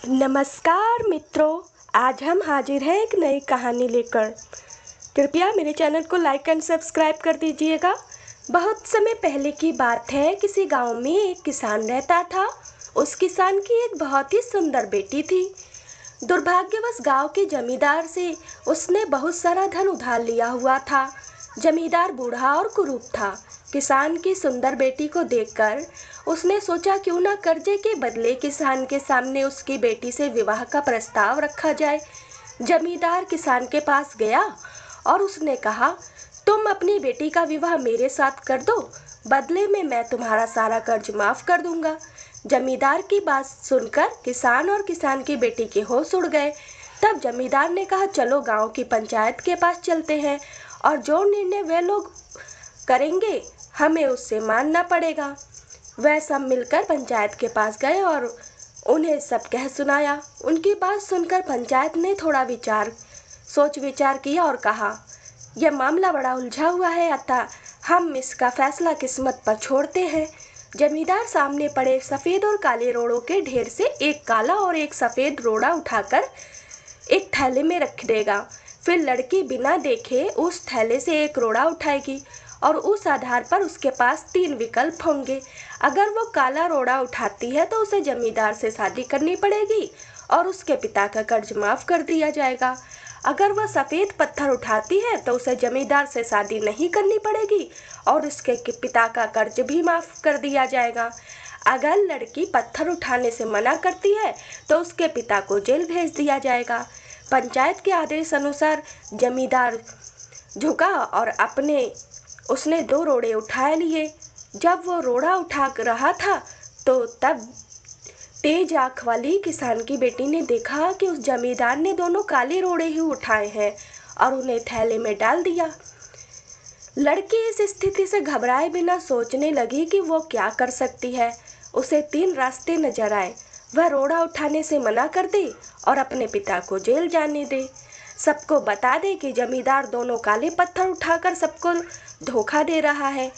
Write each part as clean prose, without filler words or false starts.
नमस्कार मित्रों, आज हम हाजिर हैं एक नई कहानी लेकर। कृपया मेरे चैनल को लाइक एंड सब्सक्राइब कर दीजिएगा। बहुत समय पहले की बात है, किसी गांव में एक किसान रहता था। उस किसान की एक बहुत ही सुंदर बेटी थी। दुर्भाग्यवश गांव के जमींदार से उसने बहुत सारा धन उधार लिया हुआ था। जमींदार बूढ़ा और कुरूप था। किसान की सुंदर बेटी को देखकर उसने सोचा, क्यों ना कर्जे के बदले किसान के सामने उसकी बेटी से विवाह का प्रस्ताव रखा जाए। जमींदार किसान के पास गया और उसने कहा, तुम अपनी बेटी का विवाह मेरे साथ कर दो, बदले में मैं तुम्हारा सारा कर्ज माफ कर दूंगा। जमींदार की बात सुनकर किसान और किसान की बेटी के होश उड़ गए। तब जमींदार ने कहा, चलो गांव की पंचायत के पास चलते हैं और जो निर्णय वे लोग करेंगे हमें उससे मानना पड़ेगा। वह सब मिलकर पंचायत के पास गए और उन्हें सब कह सुनाया। उनकी बात सुनकर पंचायत ने थोड़ा सोच विचार किया और कहा, यह मामला बड़ा उलझा हुआ है, अतः हम इसका फैसला किस्मत पर छोड़ते हैं। जमींदार सामने पड़े सफेद और काले रोड़ों के ढेर से एक काला और एक सफेद रोड़ा उठाकर एक थैले में रख देगा। फिर लड़की बिना देखे उस थैले से एक रोड़ा उठाएगी और उस आधार पर उसके पास 3 विकल्प होंगे। अगर वो काला रोड़ा उठाती है तो उसे जमींदार से शादी करनी पड़ेगी और उसके पिता का कर्ज माफ कर दिया जाएगा। अगर वह सफेद पत्थर उठाती है तो उसे जमींदार से शादी नहीं करनी पड़ेगी और उसके पिता का कर्ज भी माफ कर दिया जाएगा। अगर लड़की पत्थर उठाने से मना करती है तो उसके पिता को जेल भेज दिया जाएगा। पंचायत के आदेश अनुसार जमींदार झुका और उसने 2 रोड़े उठा लिए। जब वो रोड़ा उठा रहा था तो तब तेज आंख वाली किसान की बेटी ने देखा कि उस जमींदार ने दोनों काले रोड़े ही उठाए हैं और उन्हें थैले में डाल दिया। लड़की इस स्थिति से घबराए बिना सोचने लगी कि वो क्या कर सकती है। उसे 3 रास्ते नजर आए। वह रोड़ा उठाने से मना कर दे और अपने पिता को जेल जाने दे, सबको बता दे कि जमींदार दोनों काले पत्थर उठाकर सबको धोखा दे रहा है।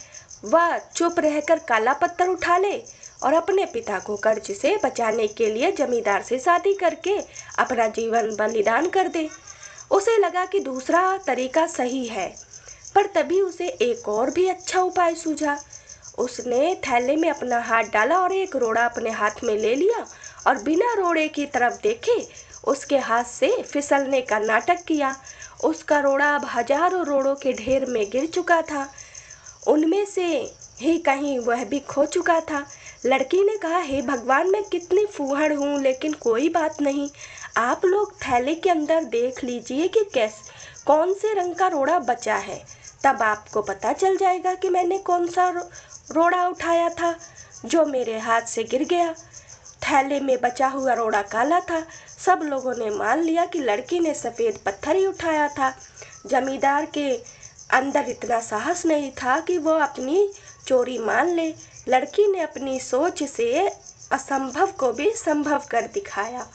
वह चुप रहकर काला पत्थर उठा ले और अपने पिता को कर्ज से बचाने के लिए जमींदार से शादी करके अपना जीवन बलिदान कर दे। उसे लगा कि दूसरा तरीका सही है, पर तभी उसे एक और भी अच्छा उपाय सूझा। उसने थैले में अपना हाथ डाला और एक रोड़ा अपने हाथ में ले लिया और बिना रोड़े की तरफ देखे उसके हाथ से फिसलने का नाटक किया। उसका रोड़ा अब हजारों रोड़ों के ढेर में गिर चुका था। उनमें से ही कहीं वह भी खो चुका था। लड़की ने कहा, हे भगवान, मैं कितनी फूहड़ हूँ, लेकिन कोई बात नहीं। आप लोग थैले के अंदर देख लीजिए कि कौन से रंग का रोड़ा बचा है, तब आपको पता चल जाएगा कि मैंने कौन सा रोड़ा उठाया था जो मेरे हाथ से गिर गया। थैले में बचा हुआ रोड़ा काला था। सब लोगों ने मान लिया कि लड़की ने सफेद पत्थर ही उठाया था। जमींदार के अंदर इतना साहस नहीं था कि वो अपनी चोरी मान ले। लड़की ने अपनी सोच से असंभव को भी संभव कर दिखाया।